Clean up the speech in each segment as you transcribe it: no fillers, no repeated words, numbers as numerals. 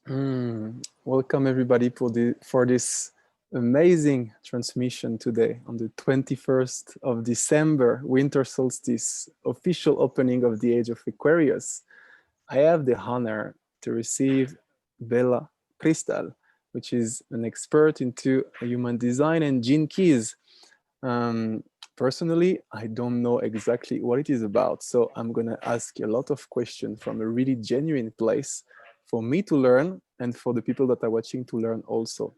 Welcome everybody for this amazing transmission today on the 21st of December, winter solstice, official opening of the Age of Aquarius. I have the honor to receive Bella Cristal, which is an expert into human design and gene keys. Um, Personally, I don't know exactly what it is about, so I'm gonna ask a lot of questions from a really genuine place for me to learn and for the people that are watching to learn also.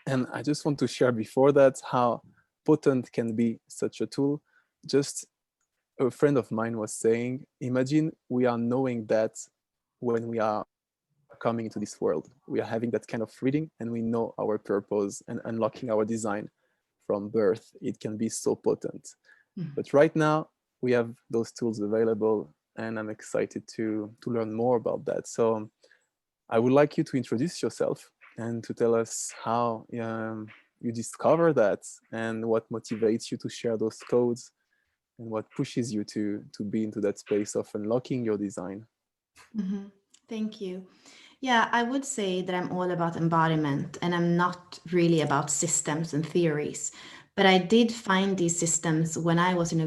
And I just want to share before that how potent can be such a tool. Just a friend of mine was saying, imagine we are knowing that when we are coming into this world, we are having that kind of reading and we know our purpose and unlocking our design from birth. It can be so potent. But right now we have those tools available and I'm excited to learn more about that. So I would like you to introduce yourself and to tell us how you discover that and what motivates you to share those codes and what pushes you to be into that space of unlocking your design. Thank you. Yeah, I would say that I'm all about embodiment and I'm not really about systems and theories. But I did find these systems when I was in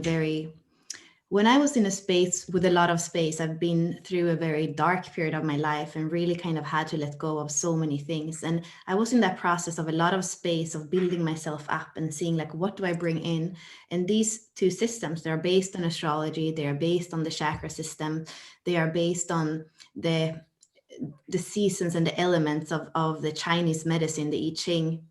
a space with a lot of space. I've been through a very dark period of my life and really kind of had to let go of so many things. And I was in that process of a lot of space of building myself up and seeing like, what do I bring in? And these two systems, they're based on astrology, they are based on the chakra system, they are based on the seasons and the elements of the Chinese medicine, the I Ching.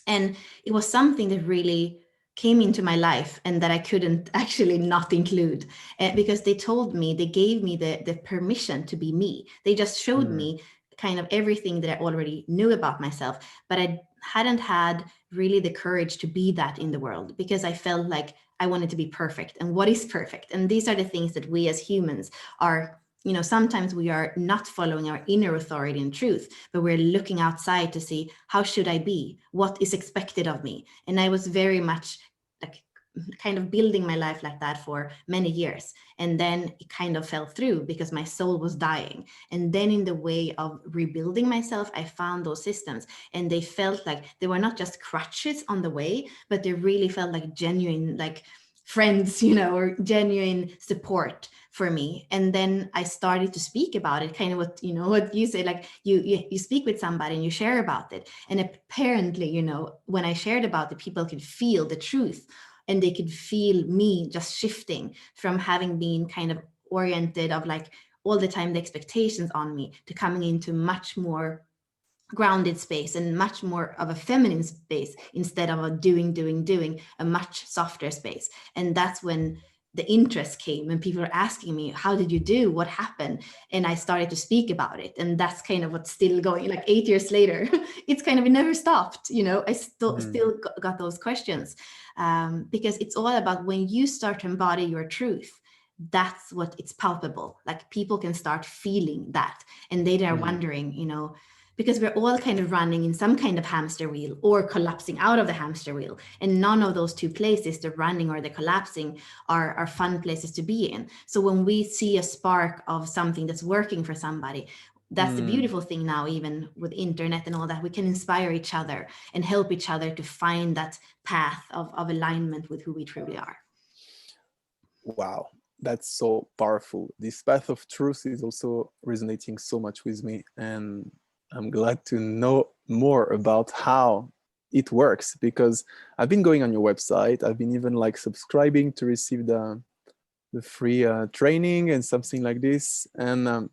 And it was something that really came into my life and that I couldn't actually not include because they told me, they gave me the permission to be me. They just showed Mm, me kind of everything that I already knew about myself, but I hadn't had really the courage to be that in the world because I felt like I wanted to be perfect. And what is perfect? And these are the things that we as humans are, sometimes we are not following our inner authority and truth, but we're looking outside to see how should I be, what is expected of me. And I was very much like kind of building my life like that for many years, and then it kind of fell through because my soul was dying. And then in the way of rebuilding myself, I found those systems, and they felt like they were not just crutches on the way, but they really felt like genuine, like friends, or genuine support for me. And then I started to speak about it, kind of what you say, like you speak with somebody and you share about it. And apparently, when I shared about it, people could feel the truth, and they could feel me just shifting from having been kind of oriented of like all the time the expectations on me to coming into much more grounded space and much more of a feminine space instead of a doing, a much softer space. And that's when the interest came and people were asking me, how did you do, what happened? And I started to speak about it, and that's kind of what's still going, like 8 years later. It's kind of, it never stopped. I still mm, still got those questions, because it's all about when you start to embody your truth, that's what it's palpable. Like people can start feeling that, and they are mm. wondering, because we're all kind of running in some kind of hamster wheel or collapsing out of the hamster wheel. And none of those two places, the running or the collapsing, are fun places to be in. So when we see a spark of something that's working for somebody, that's the Mm. beautiful thing now, even with internet and all that, we can inspire each other and help each other to find that path of alignment with who we truly are. Wow, that's so powerful. This path of truth is also resonating so much with me, and I'm glad to know more about how it works because I've been going on your website. I've been even like subscribing to receive the free training and something like this, and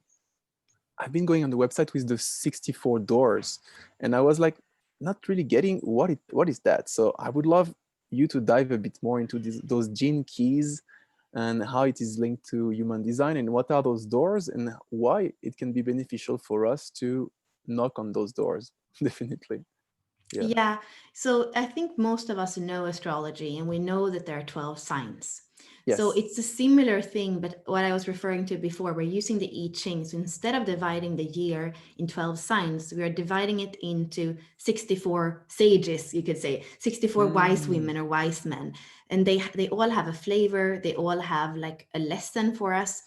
I've been going on the website with the 64 doors, and I was like not really getting what is that. So I would love you to dive a bit more into those gene keys and how it is linked to human design and what are those doors and why it can be beneficial for us to knock on those doors. Definitely. Yeah. Yeah. So I think most of us know astrology and we know that there are 12 signs. So Yes. it's a similar thing, but what I was referring to before, we're using the I Ching. So instead of dividing the year in 12 signs, we are dividing it into 64 sages, you could say, 64 wise Mm, women or wise men. And they all have a flavor, they all have like a lesson for us.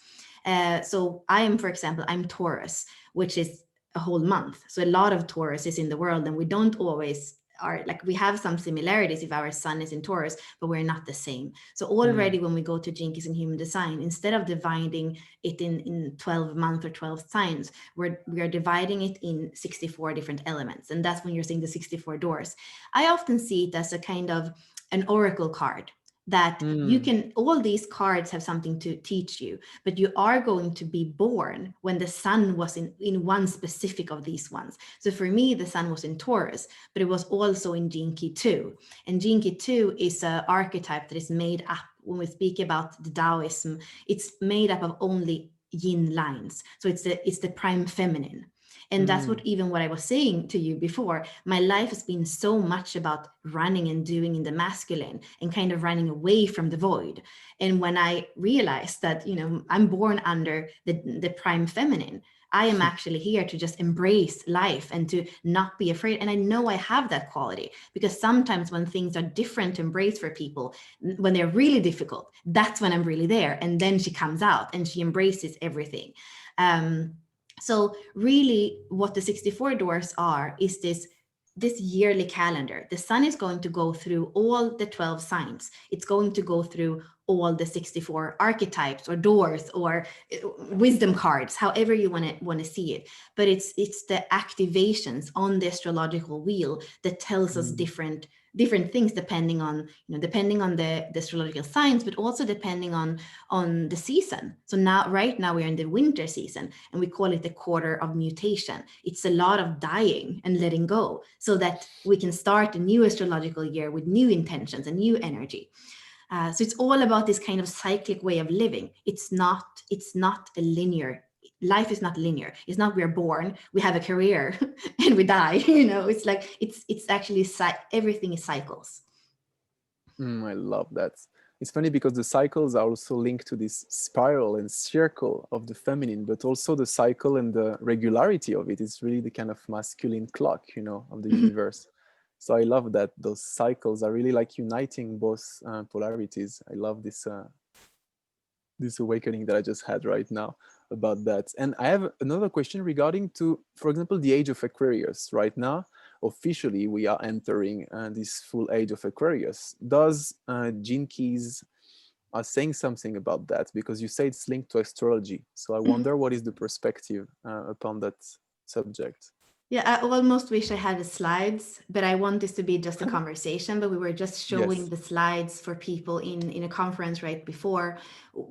So I am, for example, I'm Taurus, which is a whole month. So a lot of Taurus is in the world, and we don't always are like, we have some similarities if our sun is in Taurus, but we're not the same. So already when we go to Jinkies and human design, instead of dividing it in 12 months or 12 signs, we are dividing it in 64 different elements. And that's when you're seeing the 64 doors. I often see it as a kind of an oracle card, that you can, all these cards have something to teach you, but you are going to be born when the sun was in one specific of these ones. So for me, the sun was in Taurus, but it was also in Jinki 2. And Jinki 2 is an archetype that is made up, when we speak about the Taoism, it's made up of only yin lines. So it's the prime feminine. And that's what I was saying to you before. My life has been so much about running and doing in the masculine and kind of running away from the void. And when I realized that, I'm born under the prime feminine, I am actually here to just embrace life and to not be afraid. And I know I have that quality, because sometimes when things are different to embrace for people, when they're really difficult, that's when I'm really there. And then she comes out and she embraces everything. So really what the 64 doors are is this yearly calendar. The sun is going to go through all the 12 signs. It's going to go through all the 64 archetypes or doors or wisdom cards, however you want to see it. But it's the activations on the astrological wheel that tells us different things depending on the astrological signs, but also depending on the season. So right now we're in the winter season, and we call it the quarter of mutation. It's a lot of dying and letting go, so that we can start a new astrological year with new intentions and new energy. So it's all about this kind of cyclic way of living. It's not a linear. Life is not linear. It's not we're born, we have a career, and we die. It's like it's actually everything is cycles. I love that. It's funny because the cycles are also linked to this spiral and circle of the feminine, but also the cycle and the regularity of it is really the kind of masculine clock, of the universe. So I love that those cycles are really like uniting both polarities. I love this awakening that I just had right now about that. And I have another question regarding to, for example, the Age of Aquarius. Right now, officially, we are entering this full Age of Aquarius. Does Gene Keys are saying something about that? Because you say it's linked to astrology. So I wonder what is the perspective upon that subject. Yeah, I almost wish I had the slides, but I want this to be just a conversation. But we were just showing the slides for people in a conference right before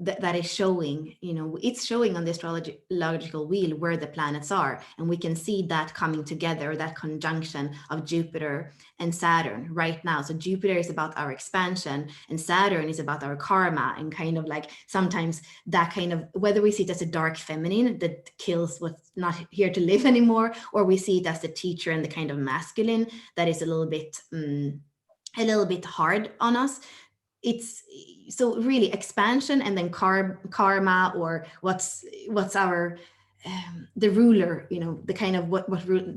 that is showing, it's showing on the astrological wheel where the planets are. And we can see that coming together, that conjunction of Jupiter and Saturn right now. So Jupiter is about our expansion and Saturn is about our karma, and kind of like sometimes that kind of, whether we see it as a dark feminine that kills what's not here to live anymore, or we see it as the teacher and the kind of masculine that is a little bit hard on us. It's so really expansion and then karma, or what's our the ruler, the kind of what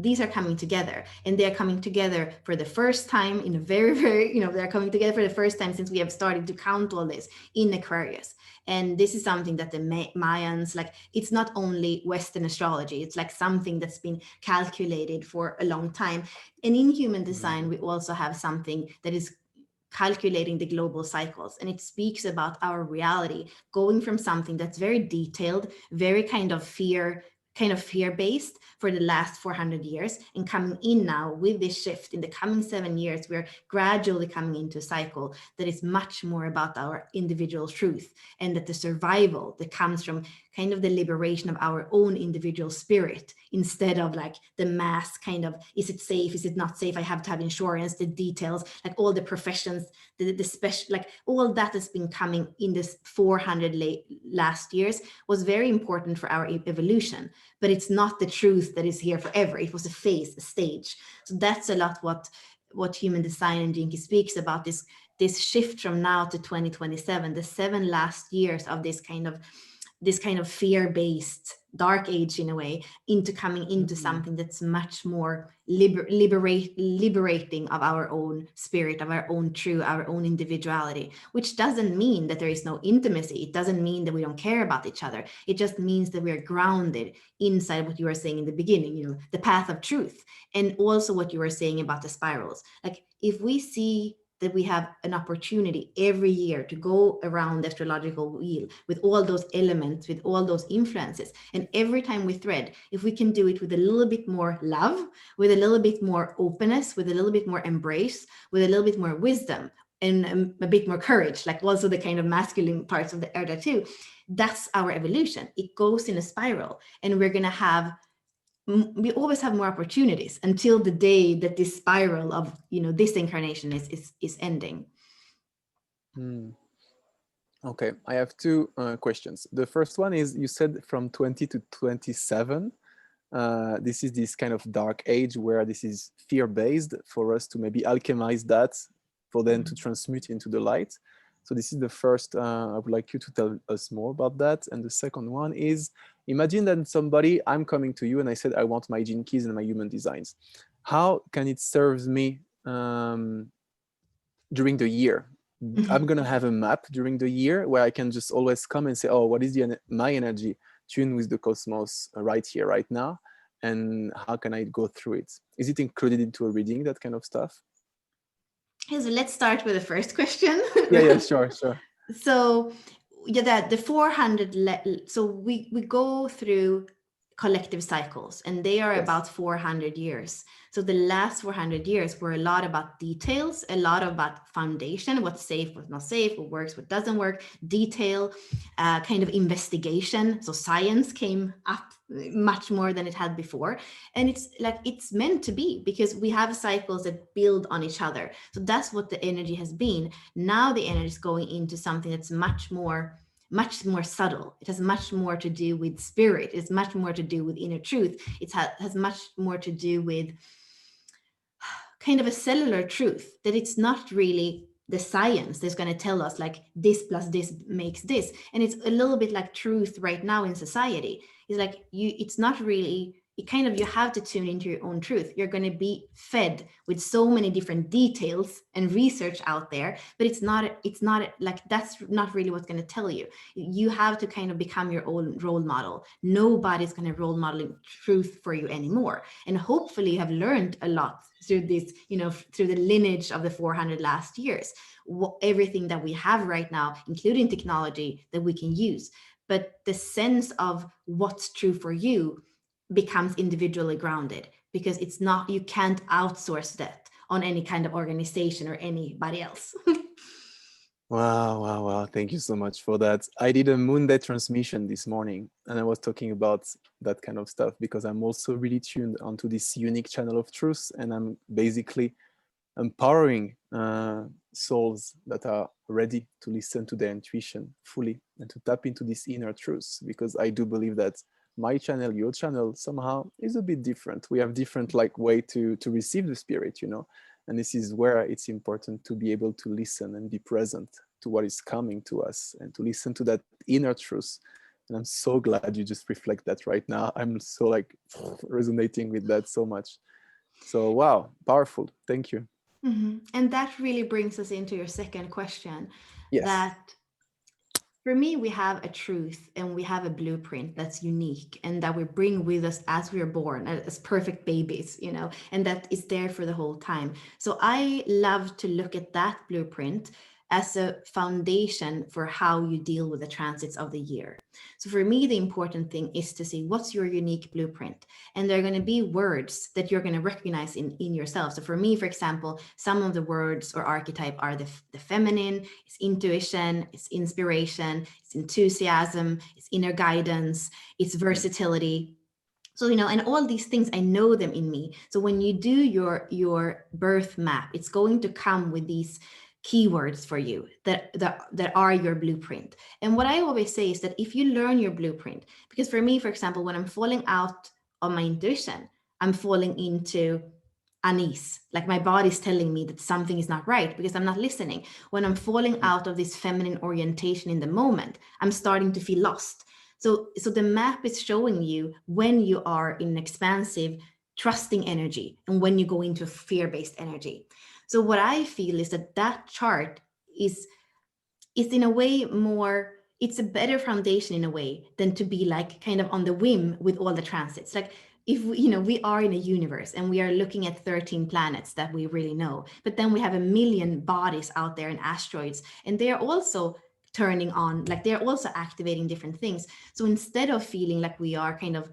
these are coming together, and they're coming together for the first time in a very, very, they're coming together for the first time since we have started to count all this in Aquarius. And this is something that the Mayans, like, it's not only Western astrology, it's like something that's been calculated for a long time. And in human design, we also have something that is calculating the global cycles, and it speaks about our reality going from something that's very detailed, very kind of fear-based for the last 400 years, and coming in now with this shift in the coming 7 years, we're gradually coming into a cycle that is much more about our individual truth, and that the survival that comes from kind of the liberation of our own individual spirit, instead of like the mass kind of, is it safe, is it not safe, I have to have insurance, the details, like all the professions, the special, like all that has been coming in this 400 last years was very important for our evolution, but it's not the truth that is here forever. It was a phase, a stage. So that's a lot what human design and Jinky speaks about, this shift from now to 2027, the 7 last years of this kind of this kind of fear-based dark age in a way into coming into something that's much more liberating of our own spirit, of our own true, our own individuality, which doesn't mean that there is no intimacy. It doesn't mean that we don't care about each other. It just means that we're grounded inside what you were saying in the beginning, you know, the path of truth, and also what you were saying about the spirals. Like if we see that we have an opportunity every year to go around the astrological wheel with all those elements, with all those influences. And every time we thread, if we can do it with a little bit more love, with a little bit more openness, with a little bit more embrace, with a little bit more wisdom, and a bit more courage, like also the kind of masculine parts of the earth too, that's our evolution. It goes in a spiral, and we're going to have, we always have more opportunities until the day that this spiral of, you know, this incarnation is ending. Okay, I have two questions. The first one is, you said from 20 to 27, this is this kind of dark age where this is fear-based, for us to maybe alchemize that, for then to transmute into the light. So this is the first, I would like you to tell us more about that. And the second one is, imagine that somebody, I'm coming to you and I said, I want my gene keys and my human designs. How can it serve me during the year? I'm going to have a map during the year where I can just always come and say, oh, what is my energy tuned with the cosmos right here, right now? And how can I go through it? Is it included into a reading, that kind of stuff? So let's start with the first question. Yeah, sure. So yeah, the 400, so we go through collective cycles, and they are about 400 years. So the last 400 years were a lot about details, a lot about foundation, what's safe, what's not safe, what works, what doesn't work, detail, kind of investigation. So science came up much more than it had before. And it's like, it's meant to be, because we have cycles that build on each other. So that's what the energy has been. Now the energy is going into something that's much more subtle. It has much more to do with spirit. It's much more to do with inner truth. It has much more to do with kind of a cellular truth, that it's not really the science that's going to tell us like this plus this makes this. And it's a little bit like truth right now in society. It's like it's not really, it kind of, you have to tune into your own truth. You're going to be fed with so many different details and research out there, but it's not like, that's not really what's going to tell you. You have to kind of become your own role model. Nobody's going to role model truth for you anymore. And hopefully you have learned a lot through this, you know, through the lineage of the 400 last years, everything that we have right now, including technology that we can use. But the sense of what's true for you becomes individually grounded, because it's not, you can't outsource that on any kind of organization or anybody else. Wow. Thank you so much for that. I did a Moon Day transmission this morning, and I was talking about that kind of stuff because I'm also really tuned onto this unique channel of truth, and I'm basically empowering souls that are ready to listen to their intuition fully and to tap into this inner truth, because I do believe that my channel, your channel, somehow is a bit different. We have different like way to receive the spirit, you know. And this is where it's important to be able to listen and be present to what is coming to us and to listen to that inner truth. And I'm so glad you just reflect that right now. I'm so like resonating with that so much. So, wow, powerful. Thank you. Mm-hmm. And that really brings us into your second question. Yes. That for me, we have a truth and we have a blueprint that's unique and that we bring with us as we're born, as perfect babies, you know, and that is there for the whole time. So I love to look at that blueprint as a foundation for how you deal with the transits of the year. So for me, the important thing is to see what's your unique blueprint. And there are going to be words that you're going to recognize in yourself. So for me, for example, some of the words or archetype are the feminine, it's intuition, it's inspiration, it's enthusiasm, it's inner guidance, it's versatility. So, you know, and all these things, I know them in me. So when you do your birth map, it's going to come with these keywords for you that are your blueprint. And what I always say is that if you learn your blueprint, because for me, for example, when I'm falling out of my intuition, I'm falling into unease, like my body's telling me that something is not right because I'm not listening. When I'm falling out of this feminine orientation in the moment, I'm starting to feel lost. So the map is showing you when you are in expansive, trusting energy and when you go into fear-based energy. So what I feel is that chart is in a way more, it's a better foundation in a way than to be like kind of on the whim with all the transits. Like if we, we are in a universe and we are looking at 13 planets that we really know, but then we have a million bodies out there and asteroids, and they are also turning on, like they're also activating different things. So instead of feeling like we are kind of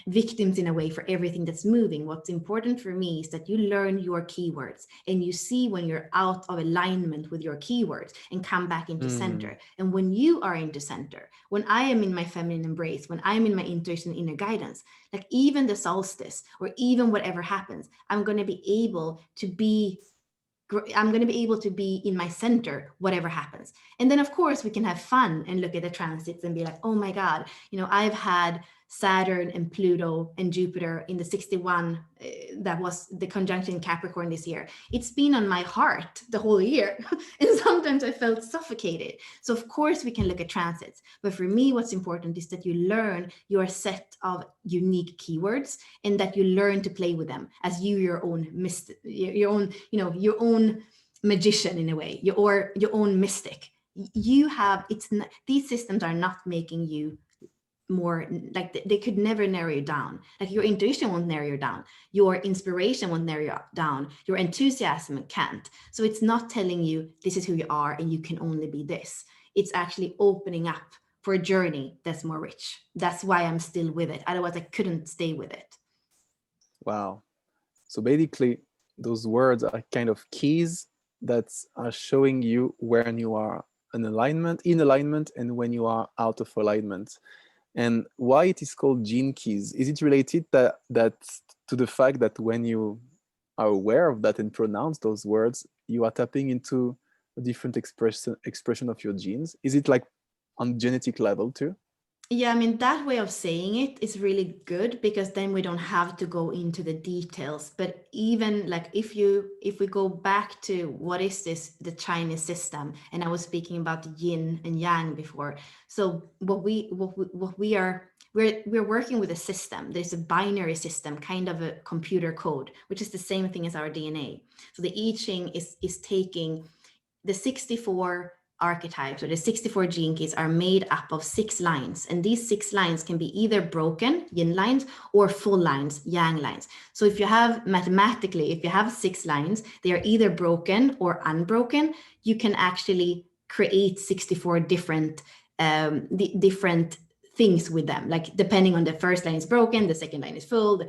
victims in a way for everything that's moving, what's important for me is that you learn your keywords and you see when you're out of alignment with your keywords and come back into center. And when you are into center, when I am in my feminine embrace, when I'm in my intuition, inner guidance, like even the solstice or even whatever happens, I'm going to be able to be in my center, whatever happens. And then, of course, we can have fun and look at the transits and be like, oh my God, I've had Saturn and Pluto and Jupiter in the 61, that was the conjunction in Capricorn this year. It's been on my heart the whole year. And sometimes I felt suffocated. So of course we can look at transits. But for me, what's important is that you learn your set of unique keywords and that you learn to play with them as your own magician in a way, your own mystic. These systems are not making you more, like they could never narrow you down. Like your intuition won't narrow you down, your inspiration won't narrow you down, your enthusiasm can't. So it's not telling you this is who you are and you can only be this. It's actually opening up for a journey that's more rich. That's why I'm still with it, otherwise I couldn't stay with it. Wow. So basically those words are kind of keys that are showing you when you are in alignment, and when you are out of alignment. And why it is called gene keys? Is it related that to the fact that when you are aware of that and pronounce those words, you are tapping into a different expression of your genes? Is it like on genetic level too? Yeah, I mean, that way of saying it is really good because then we don't have to go into the details. But even like if we go back to what is this, the Chinese system, and I was speaking about the yin and yang before. So we're working with a system. There's a binary system, kind of a computer code, which is the same thing as our DNA. So the I Ching is taking the 64 archetypes, or the 64 gene keys, are made up of 6 lines, and these 6 lines can be either broken, yin lines, or full lines, yang lines. So if you have 6 lines, they are either broken or unbroken. You can actually create 64 different things with them, like depending on the first line is broken, the second line is full,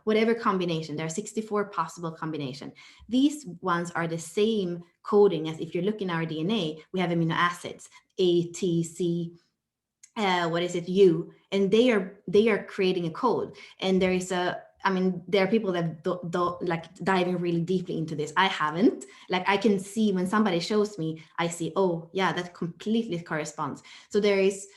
whatever combination. There are 64 possible combination. These ones are the same coding as if you look in our DNA, we have amino acids, A, T, C, U, and they are creating a code. And there are people that don't like diving really deeply into this. I haven't. Like I can see when somebody shows me, I see, oh yeah, that completely corresponds. So there is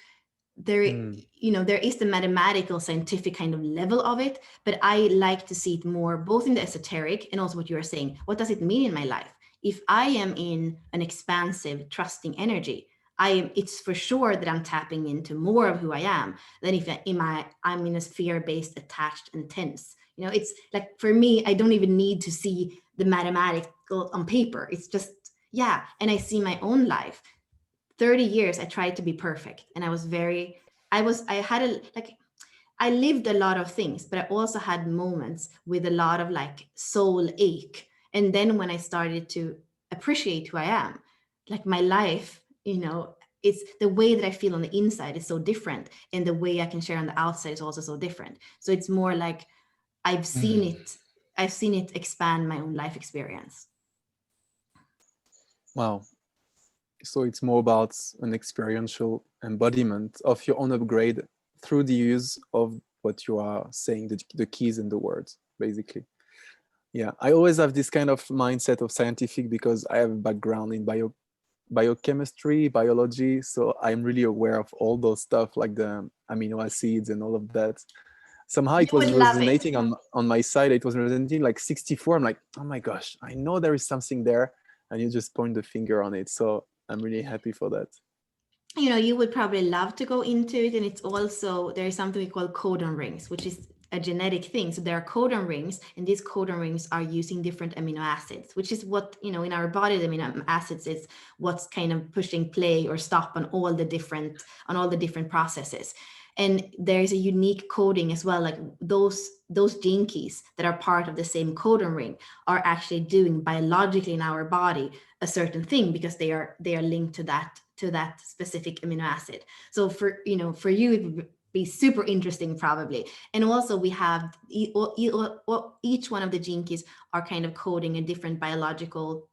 the mathematical scientific kind of level of it, but I like to see it more both in the esoteric and also what you are saying. What does it mean in my life? If I am in an expansive, trusting energy, it's for sure that I'm tapping into more of who I am than if I'm in a fear-based, attached, and tense. It's like, for me, I don't even need to see the mathematical on paper. It's just, yeah. And I see my own life. 30 years I tried to be perfect, and I lived a lot of things, but I also had moments with a lot of like soul ache. And then when I started to appreciate who I am, like my life, it's the way that I feel on the inside is so different, and the way I can share on the outside is also so different. So it's more like I've seen it expand my own life experience. Wow. So it's more about an experiential embodiment of your own upgrade through the use of what you are saying, the keys and the words, basically. Yeah, I always have this kind of mindset of scientific because I have a background in biochemistry, biology. So I'm really aware of all those stuff, like the amino acids and all of that. Somehow it was resonating on my side. It was resonating like 64. I'm like, oh my gosh, I know there is something there. And you just point the finger on it. So I'm really happy for that. you know, you would probably love to go into it. And it's also, there is something we call codon rings, which is a genetic thing. So there are codon rings, and these codon rings are using different amino acids, which is what, you know, in our body, the amino acids is what's kind of pushing play or stop on all the different processes. And there's a unique coding as well, like those gene keys that are part of the same codon ring are actually doing biologically in our body a certain thing, because they are linked to that specific amino acid. So for, you know, for you, it would be super interesting probably. And also we have each one of the gene keys are kind of coding a different biological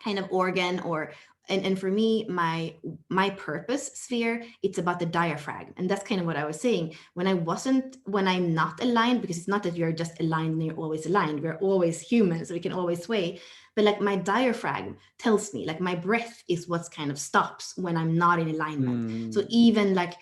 kind of organ, or and for me, my purpose sphere, it's about the diaphragm. And that's kind of what I was saying when I'm not aligned, because it's not that you're just aligned and you're always aligned, we're always human, so we can always sway. But like my diaphragm tells me, like my breath is what's kind of stops when I'm not in alignment. So even like,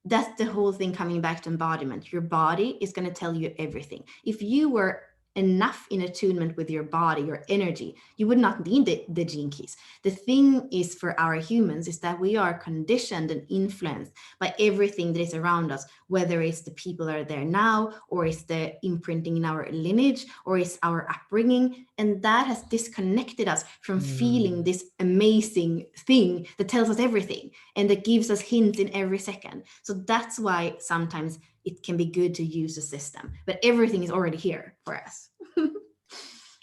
that's the whole thing, coming back to embodiment, your body is going to tell you everything. If you were enough in attunement with your body, your energy, you would not need the gene keys. The thing is, for our humans, is that we are conditioned and influenced by everything that is around us, whether it's the people that are there now, or it's the imprinting in our lineage, or it's our upbringing. And that has disconnected us from feeling this amazing thing that tells us everything and that gives us hints in every second. So that's why sometimes it can be good to use a system, but everything is already here for us.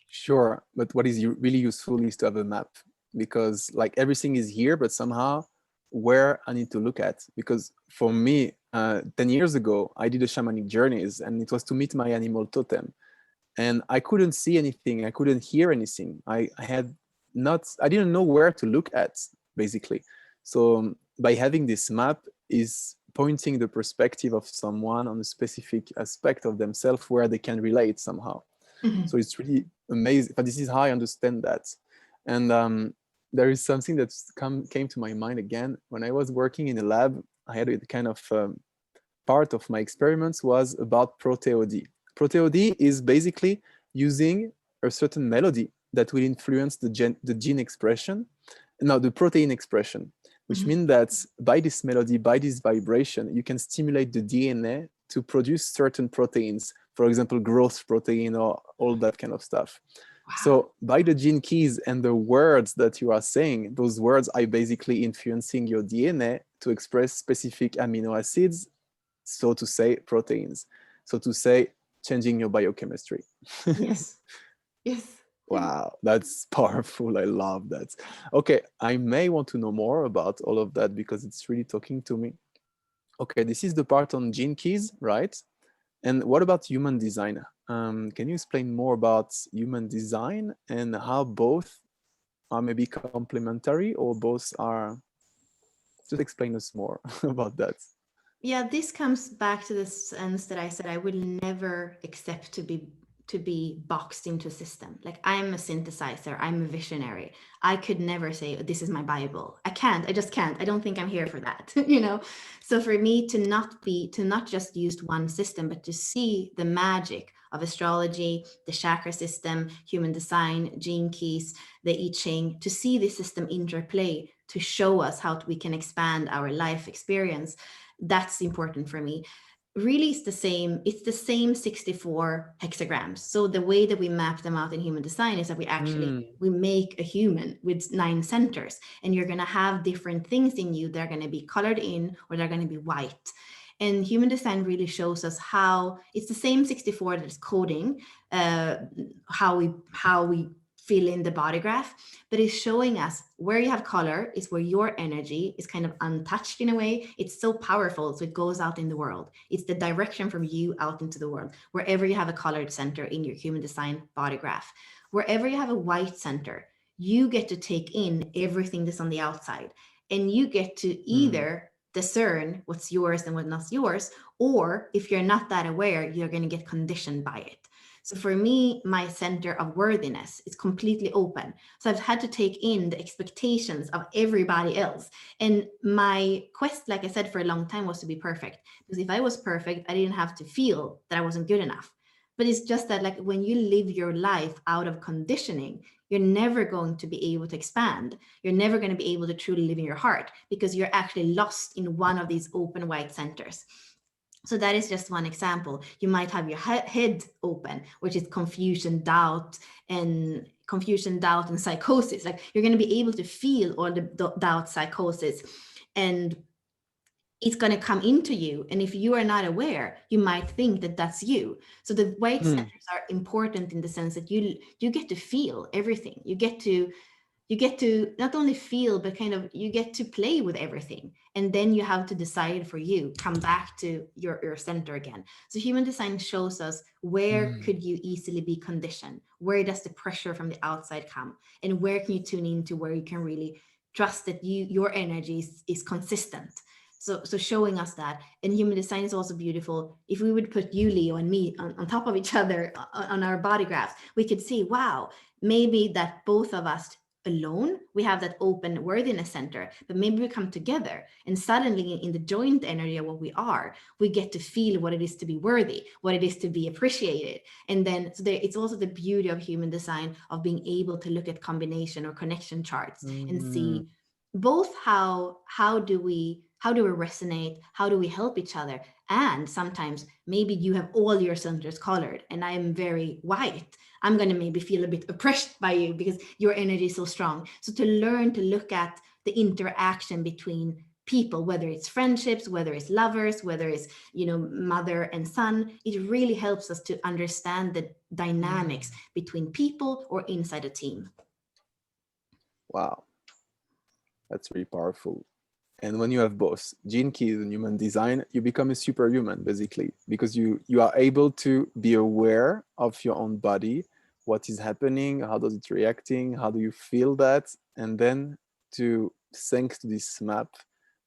Sure, but what is really useful is to have a map, because like everything is here, but somehow where I need to look at. Because for me, 10 years ago, I did a shamanic journeys, and it was to meet my animal totem. And I couldn't see anything, I couldn't hear anything. I didn't know where to look at, basically. So by having this map is pointing the perspective of someone on a specific aspect of themselves where they can relate somehow. Mhm. So it's really amazing. But this is how I understand that. And there is something that came to my mind again. When I was working in a lab, I had a kind of part of my experiments was about proteody. Proteody is basically using a certain melody that will influence the gene expression, no, the protein expression, which means that by this melody, by this vibration, you can stimulate the DNA to produce certain proteins, for example, growth protein or all that kind of stuff. Wow. So by the gene keys and the words that you are saying, those words are basically influencing your DNA to express specific amino acids, so to say, proteins, so to say, changing your biochemistry. Yes. Yes. Wow, that's powerful. I love that. Okay, I may want to know more about all of that because it's really talking to me. Okay, this is the part on gene keys, right? And what about human design? Can you explain more about human design and how both are maybe complementary or both are? Just explain us more about that. Yeah, this comes back to the sense that I said I will never accept to be boxed into a system. Like, I'm a synthesizer, I'm a visionary. I could never say, this is my Bible. I can't, I just can't. I don't think I'm here for that, you know? So for me to not just use one system, but to see the magic of astrology, the chakra system, human design, gene keys, the I Ching, to see this system interplay, to show us how we can expand our life experience. That's important for me. Really, it's the same 64 hexagrams. So the way that we map them out in human design is that we make a human with 9 centers, and you're going to have different things in you that are going to be colored in, or they're going to be white. And human design really shows us how it's the same 64 that is coding how we fill in the body graph, but it's showing us where you have color is where your energy is kind of untouched in a way. It's so powerful, so it goes out in the world. It's the direction from you out into the world, wherever you have a colored center in your human design body graph. Wherever you have a white center, you get to take in everything that's on the outside, and you get to either discern what's yours and what's not yours, or if you're not that aware, you're going to get conditioned by it. So for me, my center of worthiness is completely open. So I've had to take in the expectations of everybody else. And my quest, like I said, for a long time was to be perfect. Because if I was perfect, I didn't have to feel that I wasn't good enough. But it's just that, like, when you live your life out of conditioning, you're never going to be able to expand. You're never going to be able to truly live in your heart because you're actually lost in one of these open white centers. So that is just one example. You might have your head open, which is confusion, doubt, and psychosis. Like you're going to be able to feel all the doubt, psychosis, and it's going to come into you. And if you are not aware, you might think that that's you. So the white centers are important in the sense that you get to feel everything. You get to not only feel, but kind of you get to play with everything. And then you have to decide for you, come back to your center again. So human design shows us where could you easily be conditioned? Where does the pressure from the outside come? And where can you tune into where you can really trust that your energy is consistent? So showing us that. And human design is also beautiful. If we would put you, Leo, and me on top of each other on our body graphs, we could see, wow, maybe that both of us alone, we have that open worthiness center, but maybe we come together and suddenly in the joint energy of what we are, we get to feel what it is to be worthy, what it is to be appreciated. And then it's also the beauty of human design of being able to look at combination or connection charts and see both how do we resonate, how do we help each other, and sometimes maybe you have all your centers colored and I am very white. I'm going to maybe feel a bit oppressed by you because your energy is so strong. So to learn to look at the interaction between people, whether it's friendships, whether it's lovers, whether it's, mother and son, it really helps us to understand the dynamics between people or inside a team. Wow, that's really powerful. And when you have both gene keys and human design, you become a superhuman, basically, because you are able to be aware of your own body, what is happening, how does it reacting, how do you feel that, and then thanks to this map,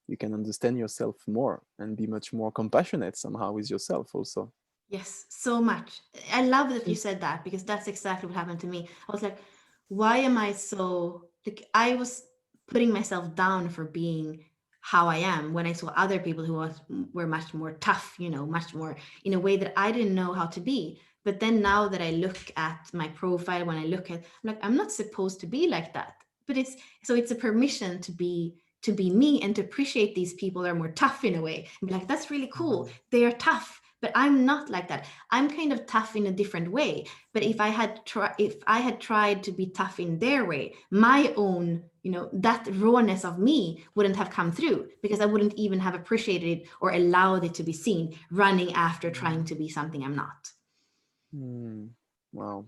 you can understand yourself more and be much more compassionate somehow with yourself also. Yes, so much. I love that you said that because that's exactly what happened to me. I was like, why am I so, like, I was putting myself down for being how I am when I saw other people who were much more tough, much more in a way that I didn't know how to be. But then now that I look at my profile, when I look at, I'm like, I'm not supposed to be like that. But it's a permission to be me and to appreciate these people that are more tough in a way. And be like, that's really cool. They are tough. But I'm not like that. I'm kind of tough in a different way. But if I had tried to be tough in their way, my own, that rawness of me wouldn't have come through because I wouldn't even have appreciated it or allowed it to be seen, running after trying to be something I'm not. Wow.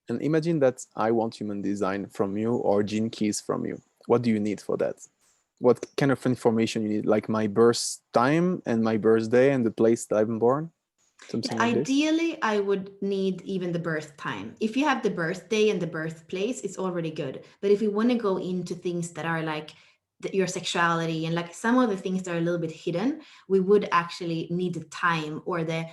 And imagine that I want human design from you or gene keys from you. What do you need for that? What kind of information you need? Like my birth time and my birthday and the place that I'm born? Something like Ideally, this? I would need even the birth time. If you have the birthday and the birthplace, it's already good. But if you want to go into things that are like your sexuality and like some of the things that are a little bit hidden, we would actually need the time or the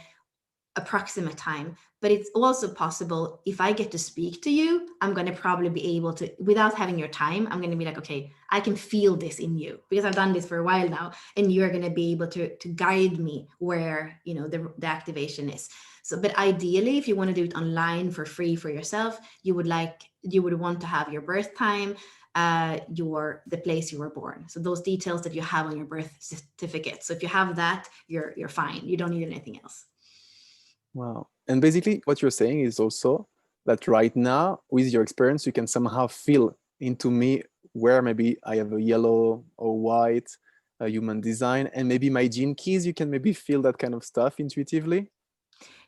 approximate time. But it's also possible if I get to speak to you, I'm going to probably be able to, without having your time, I'm going to be like, okay, I can feel this in you because I've done this for a while now, and you're going to be able to guide me where the activation is. So, but ideally, if you want to do it online for free for yourself, you would want to have your birth time, the place you were born. So those details that you have on your birth certificate. So if you have that, you're fine. You don't need anything else. Wow. And basically what you're saying is also that right now, with your experience, you can somehow feel into me where maybe I have a yellow or white human design, and maybe my gene keys, you can maybe feel that kind of stuff intuitively.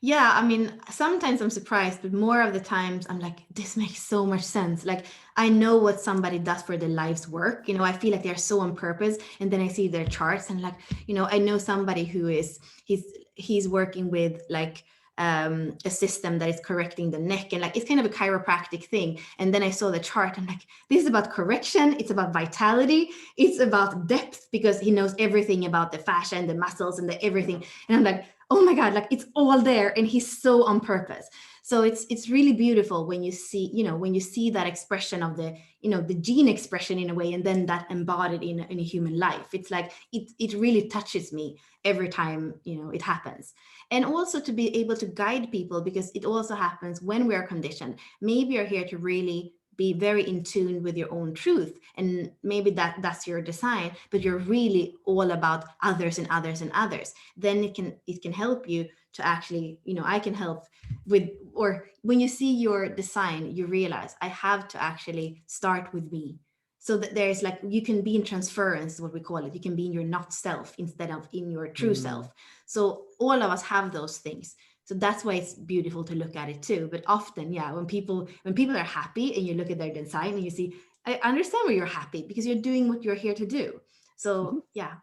Yeah, I mean, sometimes I'm surprised, but more of the times I'm like, this makes so much sense. Like, I know what somebody does for their life's work. I feel like they're so on purpose. And then I see their charts and like, I know somebody who is, he's working with like a system that is correcting the neck, and like it's kind of a chiropractic thing. And then I saw the chart. I'm like, this is about correction. It's about vitality. It's about depth because he knows everything about the fascia and the muscles and the everything. And I'm like, oh my God, like it's all there, and he's so on purpose. So it's really beautiful when you see that expression of the gene expression in a way, and then that embodied in a human life. It's like it really touches me every time it happens. And also to be able to guide people, because it also happens when we are conditioned. Maybe you're here to really be very in tune with your own truth, and maybe that's your design, but you're really all about others and others and others. Then it can help you to actually, I can help with, or when you see your design, you realize I have to actually start with me. So that there's like, you can be in transference, what we call it. You can be in your not self instead of in your true self. So all of us have those things. So that's why it's beautiful to look at it too. But often, yeah, when people are happy and you look at their design and you see, I understand why you're happy, because you're doing what you're here to do. So yeah.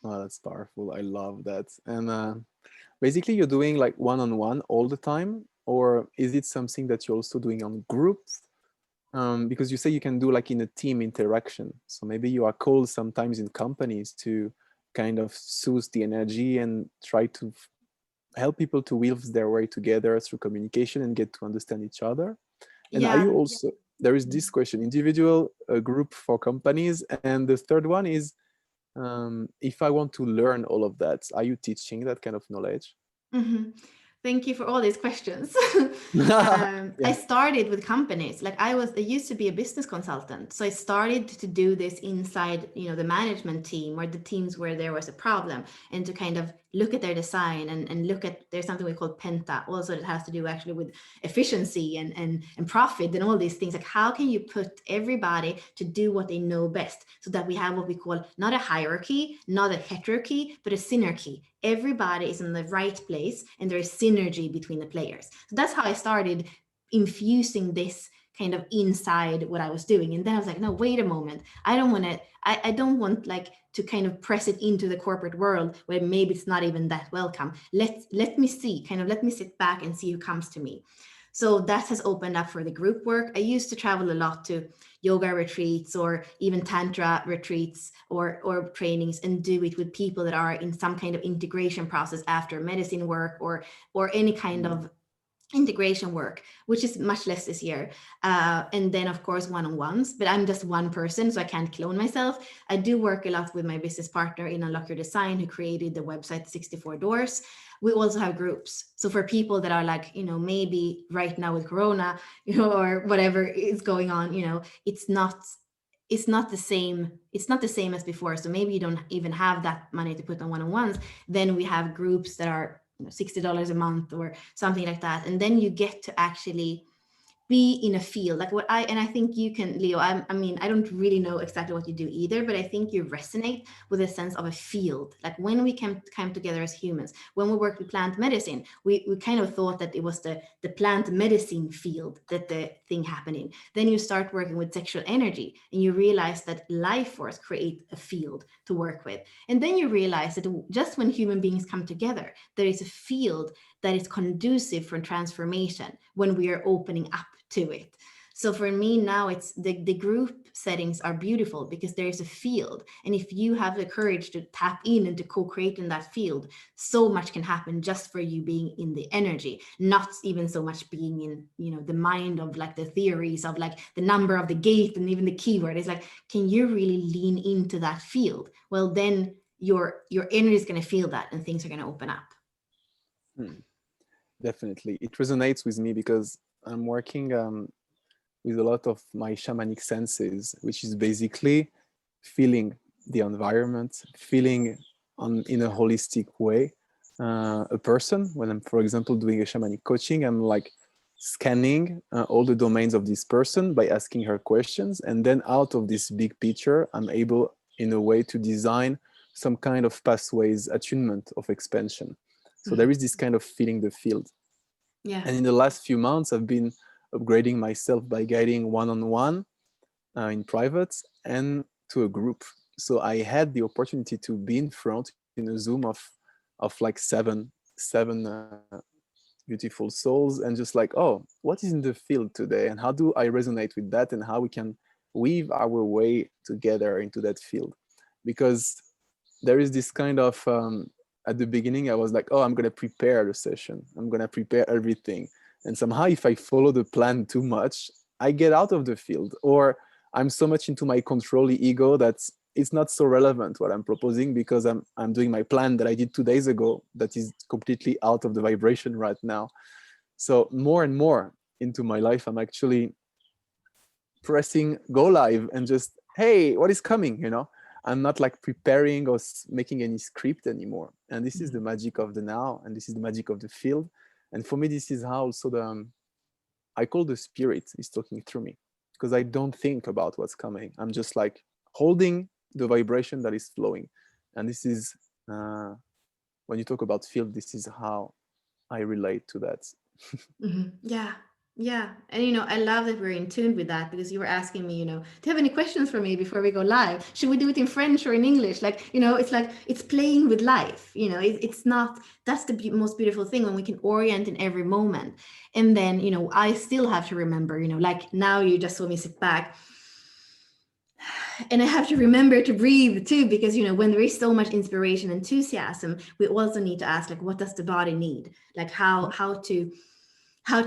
Oh, that's powerful. I love that. And basically, you're doing like one-on-one all the time, or is it something that you're also doing on groups? Because you say you can do like in a team interaction. So maybe you are called sometimes in companies to kind of soothe the energy and try to help people to weave their way together through communication and get to understand each other. And are you Yeah. also, there is this question, individual, a group for companies, and the third one is, if I want to learn all of that, are you teaching that kind of knowledge? Mm-hmm. Thank you for all these questions. I Yeah. started with companies. Like I used to be a business consultant. So I started to do this inside, the management team or the teams where there was a problem, and to kind of look at their design and look at, there's something we call Penta also that has to do actually with efficiency and profit and all these things. Like how can you put everybody to do what they know best, so that we have what we call not a hierarchy, not a heterarchy, but a synergy. Everybody is in the right place and there is synergy between the players. So that's how I started infusing this kind of inside what I was doing. And then I was like, no, wait a moment. I don't want to, I don't want like to kind of press it into the corporate world where maybe it's not even that welcome. Let me see, kind of let me sit back and see who comes to me. So that has opened up for the group work. I used to travel a lot to yoga retreats or even tantra retreats or trainings, and do it with people that are in some kind of integration process after medicine work or any kind of integration work, which is much less this year. And then of course one-on-ones, but I'm just one person, so I can't clone myself. I do work a lot with my business partner in Unlock Your Design, who created the website 64 Doors. We also have groups. So for people that are like, maybe right now with Corona, or whatever is going on, it's not the same. It's not the same as before. So maybe you don't even have that money to put on one-on-ones. Then we have groups that are $60 a month or something like that. And then you get to actually be in a field like what I think you can, Leo. I mean, I don't really know exactly what you do either, but I think you resonate with a sense of a field. Like when we came together as humans, when we worked with plant medicine, we kind of thought that it was the plant medicine field that the thing happening. Then you start working with sexual energy and you realize that life force create a field to work with. And then you realize that just when human beings come together, there is a field that is conducive for transformation when we are opening up to it. So for me now, it's the group settings are beautiful because there is a field. And if you have the courage to tap in and to co-create in that field, so much can happen just for you being in the energy, not even so much being in, the mind of like the theories of like the number of the gate and even the keyword. It's like, can you really lean into that field? Well, then your energy is going to feel that and things are going to open up. Definitely. It resonates with me because I'm working with a lot of my shamanic senses, which is basically feeling the environment, feeling in a holistic way. A person, when I'm, for example, doing a shamanic coaching, I'm like scanning all the domains of this person by asking her questions. And then out of this big picture, I'm able in a way to design some kind of pathways, attunement of expansion. So there is this kind of feeling the field. Yeah. And in the last few months, I've been upgrading myself by guiding one-on-one in private and to a group. So I had the opportunity to be in front in a Zoom of like seven beautiful souls, and just like, oh, what is in the field today, and how do I resonate with that, and how we can weave our way together into that field. Because there is this kind of at the beginning I was like, oh, I'm going to prepare the session, I'm going to prepare everything, and somehow if I follow the plan too much, I get out of the field, or I'm so much into my control ego that it's not so relevant what I'm proposing, because I'm doing my plan that I did 2 days ago that is completely out of the vibration right now. So more and more into my life, I'm actually pressing go live and just, hey, what is coming, you know? I'm not like preparing or making any script anymore. And this is the magic of the now, and this is the magic of the field. And for me, this is how also I call the spirit is talking through me, because I don't think about what's coming. I'm just like holding the vibration that is flowing. And this is, when you talk about field, this is how I relate to that. Yeah. Yeah. And, I love that we're in tune with that, because you were asking me, do you have any questions for me before we go live? Should we do it in French or in English? It's like it's playing with life. It's not, that's the most beautiful thing, when we can orient in every moment. And then, I still have to remember, like now you just saw me sit back. And I have to remember to breathe too, because when there is so much inspiration, enthusiasm, we also need to ask, like, what does the body need? Like how to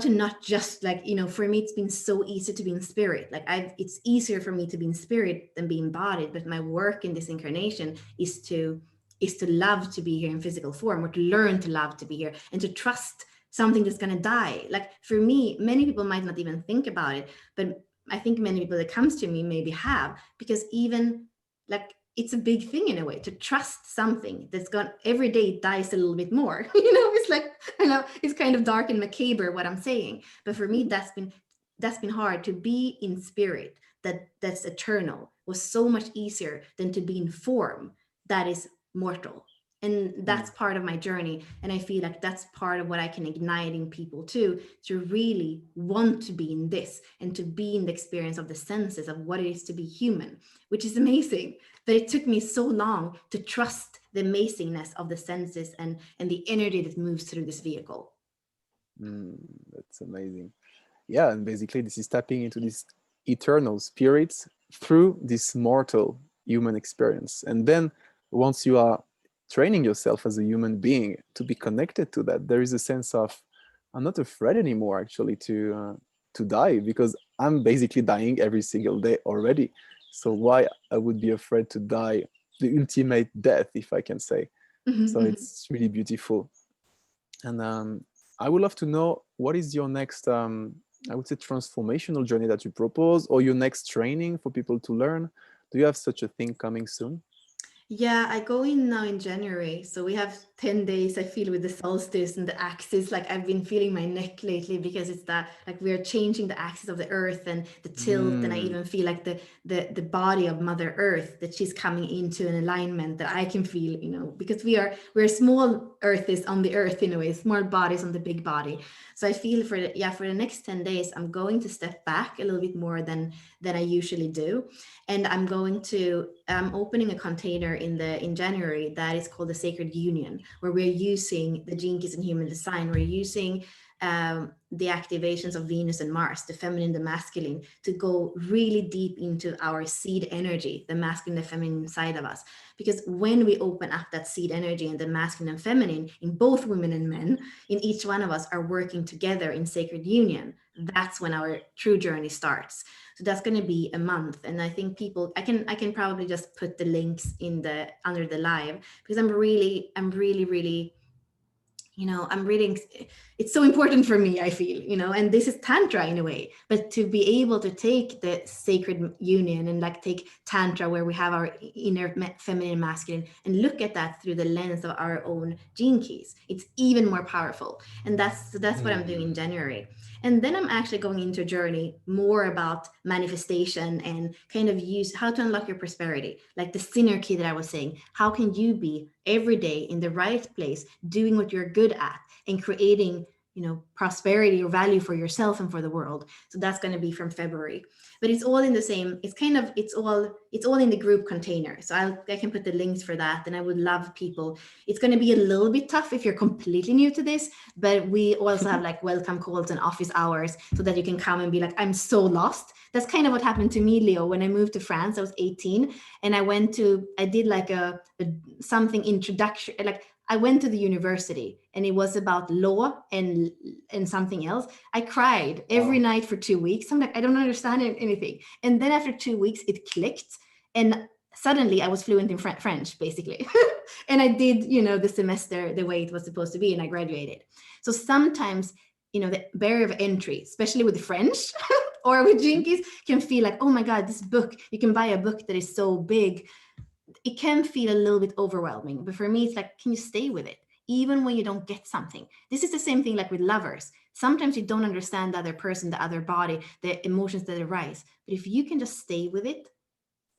not just, like, for me, it's been so easy to be in spirit. Like it's easier for me to be in spirit than be embodied. But my work in this incarnation is to love to be here in physical form, or to learn to love to be here, and to trust something that's going to die. Like for me, many people might not even think about it, but I think many people that comes to me maybe have, because even like it's a big thing in a way to trust something that's gone every day, it dies a little bit more. It's like, I know it's kind of dark and macabre what I'm saying, but for me that's been hard. To be in spirit that's eternal was so much easier than to be in form that is mortal. And that's part of my journey, and I feel like that's part of what I can ignite in people too, to really want to be in this, and to be in the experience of the senses of what it is to be human, which is amazing. But it took me so long to trust the amazingness of the senses and the energy that moves through this vehicle. That's amazing. Yeah, and basically this is tapping into this eternal spirit through this mortal human experience. And then once you are training yourself as a human being to be connected to that, there is a sense of, I'm not afraid anymore actually to die, because I'm basically dying every single day already. So why I would be afraid to die the ultimate death, if I can say. So it's really beautiful. And I would love to know, what is your next, I would say, transformational journey that you propose, or your next training for people to learn? Do you have such a thing coming soon? Yeah, I go in now in January. So we have 10 days, I feel, with the solstice and the axis. Like I've been feeling my neck lately, because it's that, like, we are changing the axis of the earth and the tilt. And I even feel like the body of Mother Earth, that she's coming into an alignment that I can feel, because we're small earths on the earth in a way, small bodies on the big body. So I feel for the next 10 days, I'm going to step back a little bit more than I usually do. And I'm opening a container in January that is called the Sacred Union, where we're using the Gene Keys in Human Design. We're using the activations of Venus and Mars, the feminine, the masculine, to go really deep into our seed energy, the masculine, the feminine side of us. Because when we open up that seed energy, and the masculine and feminine in both women and men, in each one of us, are working together in sacred union, that's when our true journey starts. So that's going to be a month. And I think I can probably just put the links under the live, because I'm really, it's so important for me, I feel, and this is tantra in a way, but to be able to take the sacred union and like take tantra, where we have our inner feminine and masculine, and look at that through the lens of our own gene keys, it's even more powerful. And that's what I'm doing in January. And then I'm actually going into a journey more about manifestation, and kind of use how to unlock your prosperity, like the sinner key that I was saying. How can you be every day in the right place, doing what you're good at, and creating prosperity or value for yourself and for the world? So that's going to be from February, but it's all in the same, it's all in the group container. So I can put the links for that. And I would love people, it's going to be a little bit tough if you're completely new to this, but we also have like welcome calls and office hours, so that you can come and be like, I'm so lost. That's kind of what happened to me, Leo. When I moved to France, I was 18, and I did like a something introduction, like I went to the university, and it was about law and something else. I cried every night for 2 weeks. I'm like, I don't understand anything. And then after 2 weeks, it clicked. And suddenly I was fluent in French, basically. And I did, the semester the way it was supposed to be, and I graduated. So sometimes, the barrier of entry, especially with French or with Jinkies, can feel like, oh my God, this book, you can buy a book that is so big. It can feel a little bit overwhelming. But for me, it's like, can you stay with it? Even when you don't get something. This is the same thing like with lovers. Sometimes you don't understand the other person, the other body, the emotions that arise. But if you can just stay with it,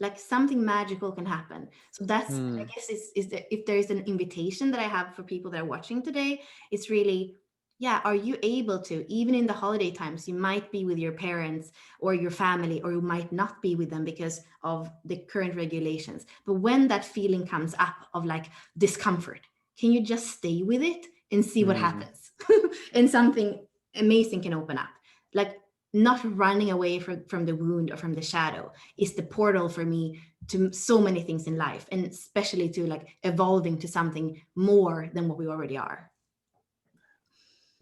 like something magical can happen. So that's, I guess, if there is an invitation that I have for people that are watching today, it's really, yeah, are you able to, even in the holiday times, you might be with your parents or your family, or you might not be with them because of the current regulations. But when that feeling comes up of like discomfort, can you just stay with it and see what happens? And something amazing can open up. Like, not running away from the wound or from the shadow is the portal for me to so many things in life, and especially to like evolving to something more than what we already are.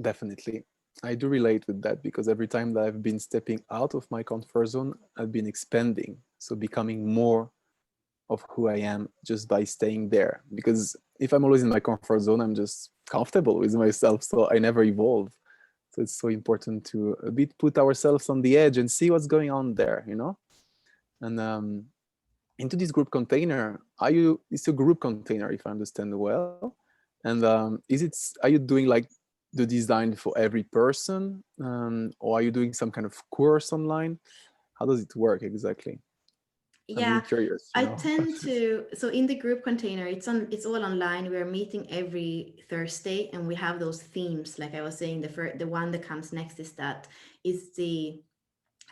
Definitely. I do relate with that because every time that I've been stepping out of my comfort zone, I've been expanding. So becoming more of who I am just by staying there. Because if I'm always in my comfort zone, I'm just comfortable with myself. So I never evolve. So it's so important to a bit put ourselves on the edge and see what's going on there, And into this group container, it's a group container, if I understand well. And are you doing like the design for every person, or are you doing some kind of course online? How does it work exactly? I'm really Yeah, curious, I tend to, so in the group container, it's all online. We're meeting every Thursday, and we have those themes. Like I was saying, the one that comes next is the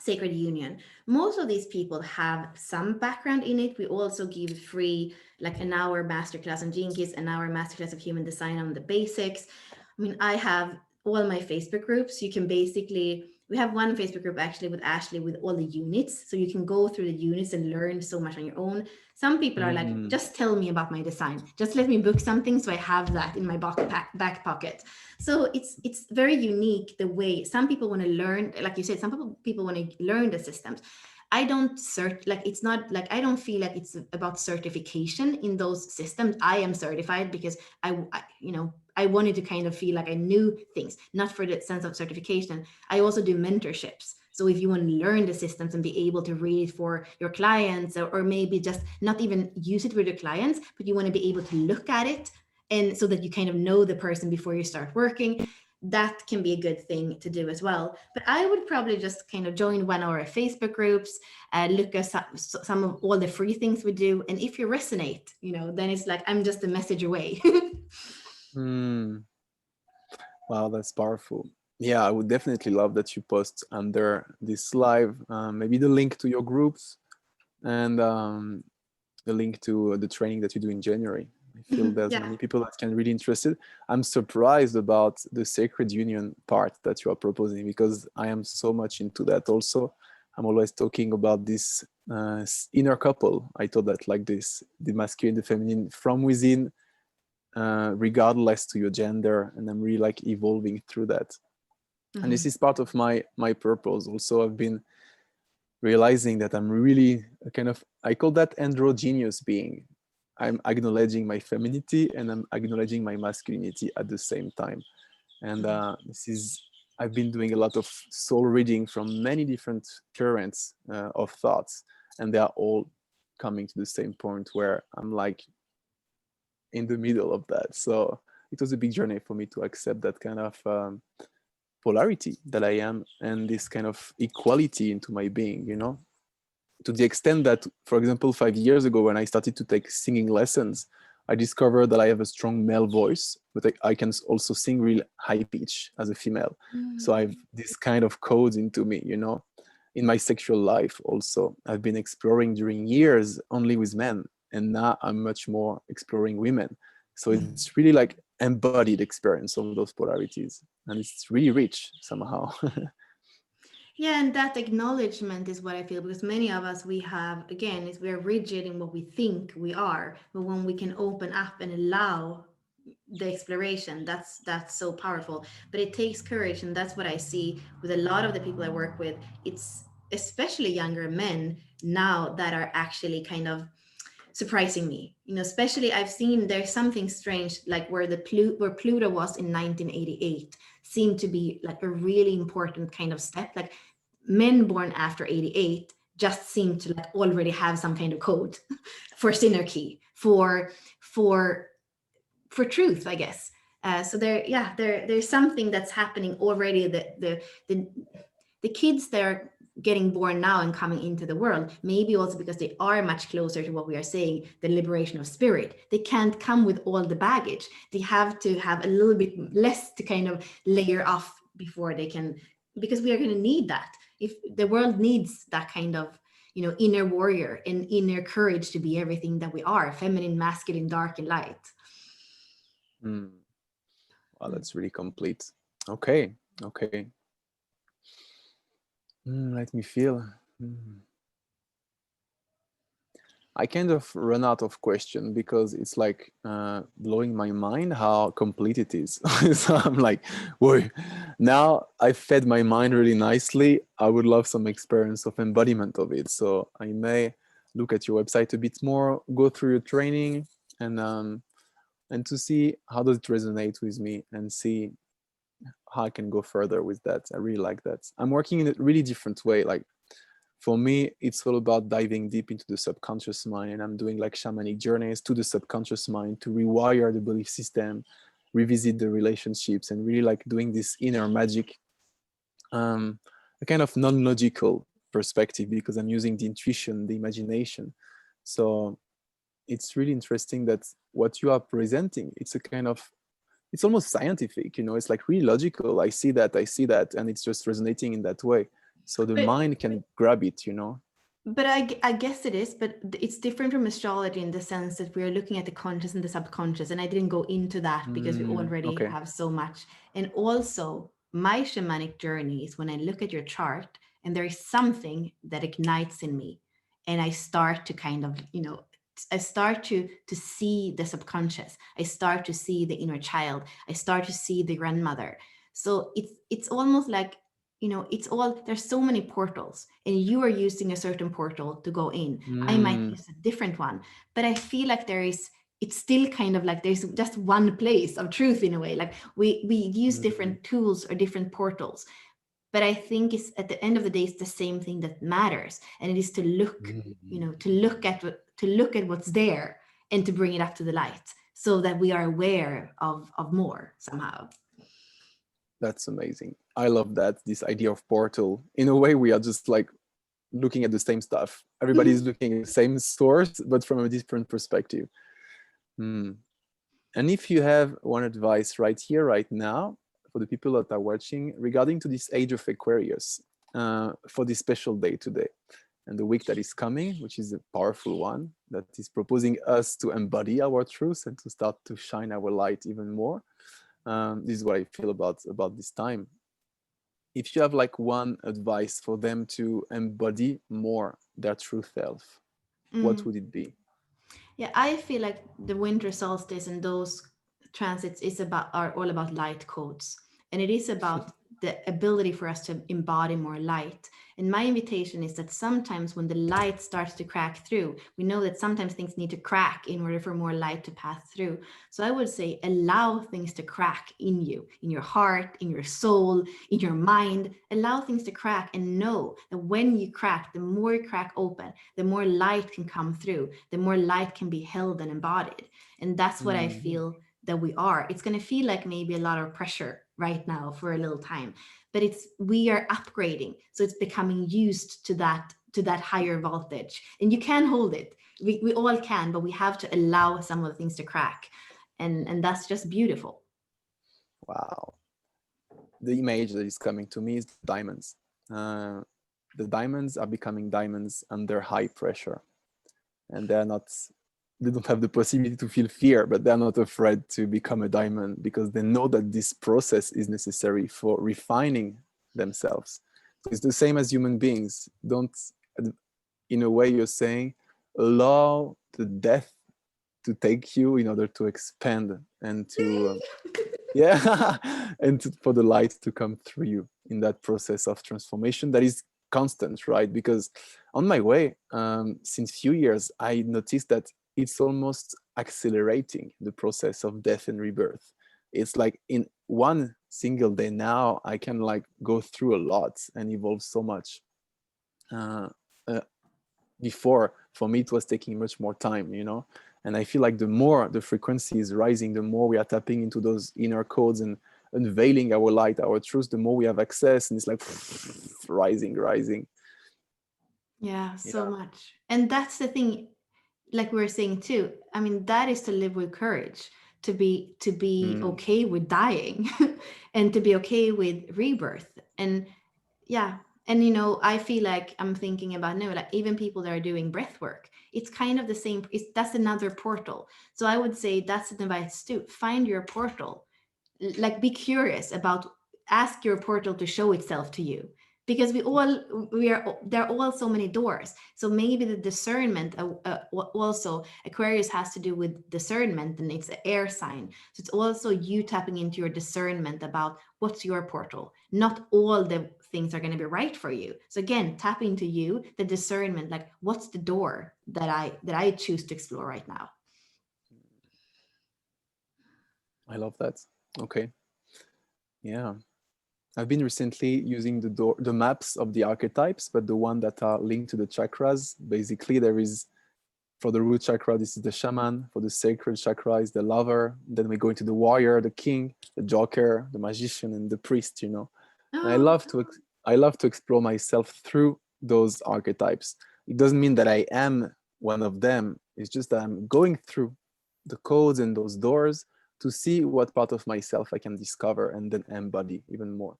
Sacred Union. Most of these people have some background in it. We also give free, like an hour masterclass on Gene Keys, an hour masterclass of human design on the basics. I mean, I have all my Facebook groups. You can basically, we have one Facebook group actually with Ashley with all the units. So you can go through the units and learn so much on your own. Some people are like, just tell me about my design. Just let me book something so I have that in my back pocket. So it's very unique the way some people want to learn, like you said, some people want to learn the systems. I don't it's not like, I don't feel like it's about certification in those systems. I am certified because I wanted to kind of feel like I knew things, not for the sense of certification. I also do mentorships. So if you want to learn the systems and be able to read it for your clients, or maybe just not even use it with your clients, but you want to be able to look at it, and so that you kind of know the person before you start working, that can be a good thing to do as well. But I would probably just kind of join one of our Facebook groups, look at some of all the free things we do. And if you resonate, then it's like, I'm just a message away. Wow, that's powerful. Yeah, I would definitely love that you post under this live, maybe the link to your groups and the link to the training that you do in January. I feel there's Yeah. many people that can really interested. I'm surprised about the sacred union part that you are proposing, because I am so much into that also. I'm always talking about this inner couple. I thought that like this, the masculine, the feminine from within, regardless to your gender, and I'm really like evolving through that. And this is part of my purpose also. I've been realizing that I'm really a kind of, I call that androgynous being. I'm acknowledging my femininity and I'm acknowledging my masculinity at the same time. And I've been doing a lot of soul reading from many different currents of thoughts, and they are all coming to the same point where I'm like in the middle of that. So it was a big journey for me to accept that kind of polarity that I am, and this kind of equality into my being, to the extent that, for example, 5 years ago, when I started to take singing lessons, I discovered that I have a strong male voice, but I can also sing real high pitch as a female. So I have this kind of code into me, in my sexual life also. I've been exploring during years only with men, and now I'm much more exploring women. So it's really like embodied experience of those polarities, and it's really rich somehow. Yeah, and that acknowledgement is what I feel, because many of us, we have, again, is we're rigid in what we think we are, but when we can open up and allow the exploration, that's so powerful. But it takes courage, and that's what I see with a lot of the people I work with. It's especially younger men now that are actually kind of surprising me. You know, especially I've seen there's something strange, like where where Pluto was in 1988 seemed to be like a really important kind of step. Like men born after 88 just seem to like already have some kind of code for synarchy, for truth, I guess. So there's something that's happening already. That the kids that are getting born now and coming into the world, maybe also because they are much closer to what we are saying, the liberation of spirit. They can't come with all the baggage. They have to have a little bit less to kind of layer off before they can, because we are going to need that. If the world needs that kind of, you know, inner warrior and inner courage to be everything that we are, feminine, masculine, dark, and light. Wow, that's really complete. Okay. Let me feel. I kind of run out of question because it's like blowing my mind how complete it is. So I'm like, whoa, now I fed my mind really nicely. I would love some experience of embodiment of it. So I may look at your website a bit more, go through your training, and to see how does it resonate with me and see how I can go further with that. I really like that. I'm working in a really different way. Like for me, it's all about diving deep into the subconscious mind, and I'm doing like shamanic journeys to the subconscious mind to rewire the belief system, revisit the relationships, and really like doing this inner magic, a kind of non-logical perspective, because I'm using the intuition, the imagination. So it's really interesting that what you are presenting, it's a kind of, it's almost scientific, you know, it's like really logical. I see that, and it's just resonating in that way. So the mind can grab it, you know. But I guess it is, but it's different from astrology in the sense that we're looking at the conscious and the subconscious. And I didn't go into that because we already Okay. have so much. And also, my shamanic journey is when I look at your chart and there is something that ignites in me. And I start to kind of, you know, I start to see the subconscious. I start to see the inner child. I start to see the grandmother. So it's almost like, you know, it's all, there's so many portals and you are using a certain portal to go in. I might use a different one, but I feel like it's still kind of like there's just one place of truth in a way. Like we use different tools or different portals, but I think it's at the end of the day, it's the same thing that matters. And it is to look, you know, to look at what's there and to bring it up to the light so that we are aware of more somehow. That's amazing. I love that, this idea of portal. In a way, we are just like looking at the same stuff. Everybody's looking at the same source, but from a different perspective. And if you have one advice right here, right now, for the people that are watching regarding to this Age of Aquarius, for this special day today and the week that is coming, which is a powerful one that is proposing us to embody our truth and to start to shine our light even more. This is what I feel about this time. If you have like one advice for them to embody more their true self, what would it be? Yeah, I feel like the winter solstice and those transits are all about light codes, and it is about the ability for us to embody more light. And my invitation is that sometimes when the light starts to crack through, we know that sometimes things need to crack in order for more light to pass through. So I would say allow things to crack in you, in your heart, in your soul, in your mind. Allow things to crack and know that when you crack, the more you crack open, the more light can come through, the more light can be held and embodied. And that's what I feel that we are. It's going to feel like maybe a lot of pressure right now for a little time, but we are upgrading, so it's becoming used to that higher voltage, and you can hold it. We all can, but we have to allow some of the things to crack, and that's just beautiful. Wow. The image that is coming to me is diamonds. The diamonds are becoming diamonds under high pressure, and they don't have the possibility to feel fear, but they're not afraid to become a diamond because they know that this process is necessary for refining themselves. So it's the same as human beings. Don't, in a way, you're saying, allow the death to take you in order to expand and to, and for the light to come through you in that process of transformation that is constant, right? Because on my way, since few years, I noticed that it's almost accelerating the process of death and rebirth. It's like in one single day now, I can like go through a lot and evolve so much. Uh, uh, Before, for me, it was taking much more time, you know? And I feel like the more the frequency is rising, the more we are tapping into those inner codes and unveiling our light, our truth, the more we have access. And it's like rising, rising. Yeah, so Yeah. much. And that's the thing, like we were saying too. I mean, that is to live with courage, to be Mm, okay with dying and to be okay with rebirth. And yeah, and I feel like I'm thinking about now, like even people that are doing breath work, it's kind of the same. That's another portal. So I would say that's an advice too. Find your portal, like be curious about, ask your portal to show itself to you, because there are all so many doors. So maybe the discernment, also Aquarius has to do with discernment, and it's an air sign, so it's also you tapping into your discernment about what's your portal. Not all the things are going to be right for you, so again, tap into you, the discernment, like what's the door that I choose to explore right now. I love that. Okay. Yeah. I've been recently using the maps of the archetypes, but the one that are linked to the chakras. Basically, there is, for the root chakra, this is the shaman. For the sacred chakra is the lover. Then we go into the warrior, the king, the joker, the magician, and the priest. You know, and Oh. I love to explore myself through those archetypes. It doesn't mean that I am one of them. It's just that I'm going through the codes and those doors to see what part of myself I can discover and then embody even more.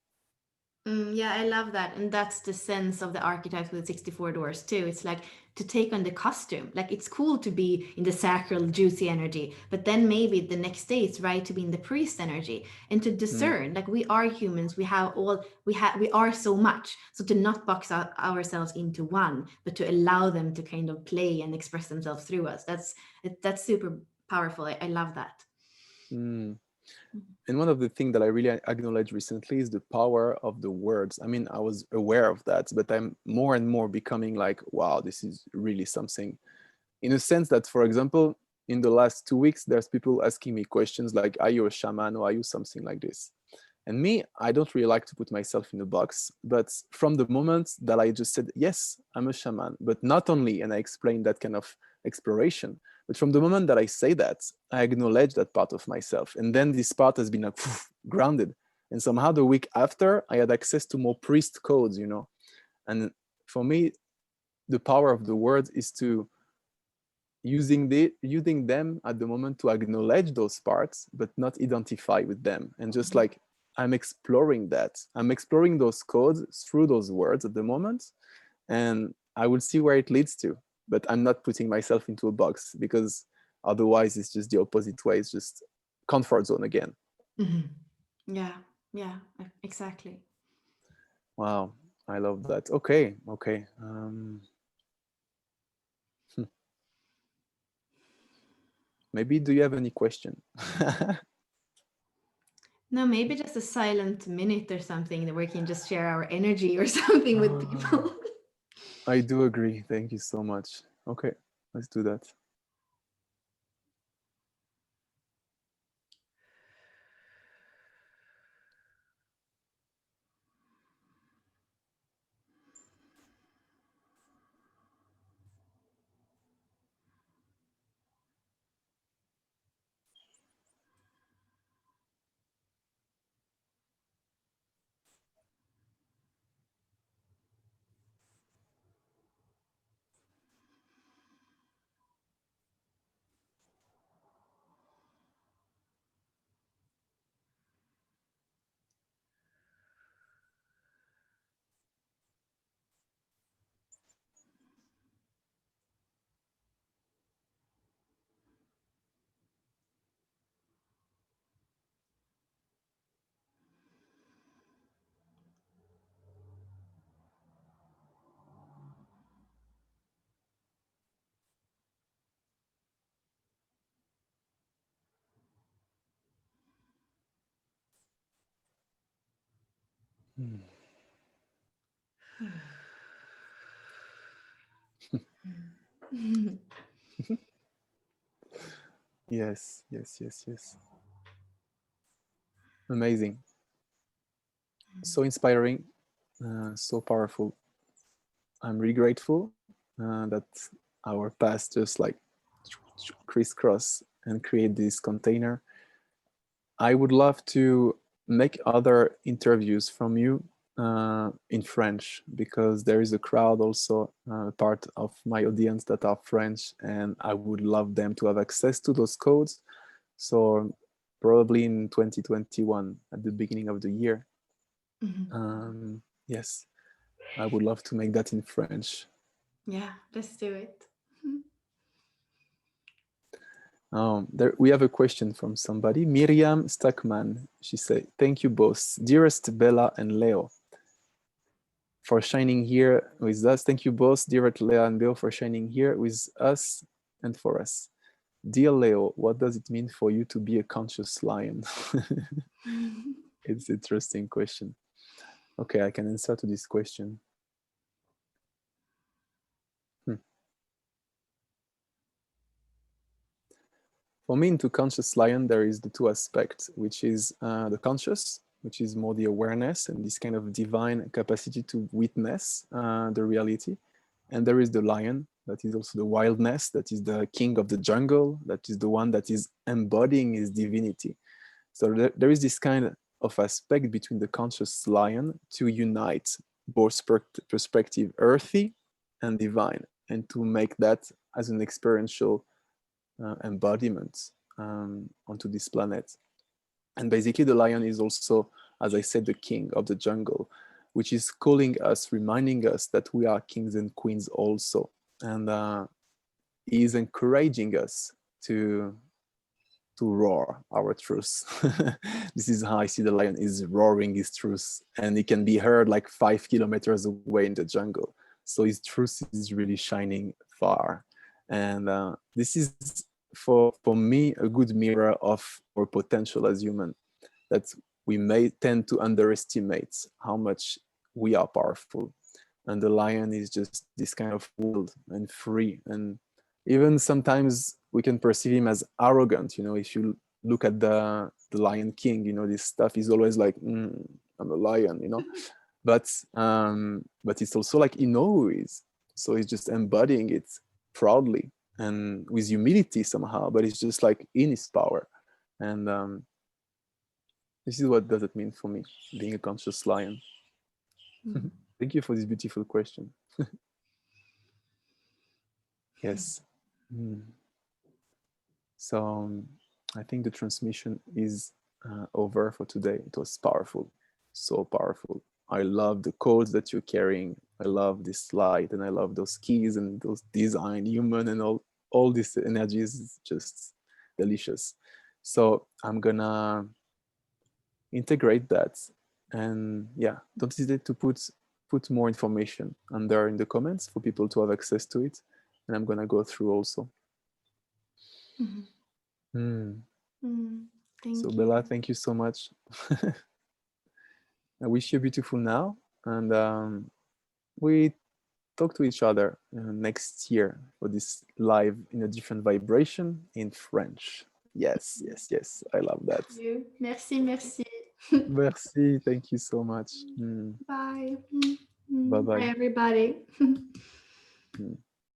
Yeah, I love that. And that's the sense of the archetypes with the 64 doors too. It's like to take on the costume. Like it's cool to be in the sacral, juicy energy, but then maybe the next day it's right to be in the priest energy and to Mm, discern. Like we are humans, we are so much. So to not box out ourselves into one, but to allow them to kind of play and express themselves through us. That's super powerful. I love that. mm. And one of the things that I really acknowledge recently is the power of the words. I mean, I was aware of that, but I'm more and more becoming like, wow, this is really something. In a sense that, for example, in the last 2 weeks, there's people asking me questions like, are you a shaman or are you something like this? And me, I don't really like to put myself in a box. But from the moment that I just said, yes, I'm a shaman, but not only, and I explained that kind of exploration, but from the moment that I say that, I acknowledge that part of myself. And then this part has been like grounded. And somehow the week after, I had access to more priest codes, you know. And for me, the power of the words is to using them at the moment to acknowledge those parts but not identify with them, and just like I'm exploring that, I'm exploring those codes through those words at the moment, and I will see where it leads to, but I'm not putting myself into a box, because otherwise it's just the opposite way, it's just comfort zone again. Mhm. Yeah, yeah, exactly. Wow, I love that. Okay, okay. Maybe do you have any question? No, maybe just a silent minute or something that we can just share our energy or something with people. I do agree, thank you so much. Okay, let's do that. Hmm. Yes, yes, yes, yes. Amazing. So inspiring, so powerful. I'm really grateful that our paths just like crisscross and create this container. I would love to make other interviews from you in French, because there is a crowd also, part of my audience that are French, and I would love them to have access to those codes. So probably in 2021 at the beginning of the year. Yes, I would love to make that in French. Yeah, let's do it. We have a question from somebody. Miriam Stackman. She said, "Thank you both, dearest Bella and Leo, for shining here with us. Thank you both, dearest Leo and Leo, for shining here with us and for us. Dear Leo, what does it mean for you to be a conscious lion?" It's an interesting question. Okay, I can answer to this question. For me, into conscious lion, there is the two aspects, which is the conscious, which is more the awareness and this kind of divine capacity to witness the reality. And there is the lion, that is also the wildness, that is the king of the jungle, that is the one that is embodying his divinity. So there is this kind of aspect between the conscious lion to unite both perspective earthy and divine, and to make that as an experiential embodiment onto this planet. And basically, the lion is also, as I said, the king of the jungle, which is calling us, reminding us that we are kings and queens also. And he is encouraging us to roar our truth. This is how I see the lion is roaring his truth, and it can be heard like 5 kilometers away in the jungle. So his truth is really shining far. And this is for me a good mirror of our potential as human, that we may tend to underestimate how much we are powerful. And the lion is just this kind of wild and free, and even sometimes we can perceive him as arrogant. If you look at the Lion King, this stuff is always like, I'm a lion, but it's also like he knows who he is, so he's just embodying it proudly and with humility somehow, but it's just like in his power. And this is what does it mean for me, being a conscious lion. Thank you for this beautiful question. Yes. So I think the transmission is over for today. It was powerful, so powerful. I love the codes that you're carrying. I love this light, and I love those keys and those design, human, and all this energy is just delicious. So I'm gonna integrate that, and yeah, don't hesitate to put more information under in the comments for people to have access to it, and I'm gonna go through also. So Thank Bella, you. thank you so much. I wish you a beautiful now, and we talk to each other next year for this live in a different vibration in French. Yes, yes, yes. I love that. Thank you. Merci, merci. Merci. Thank you so much. Bye. Bye Bye, bye. everybody.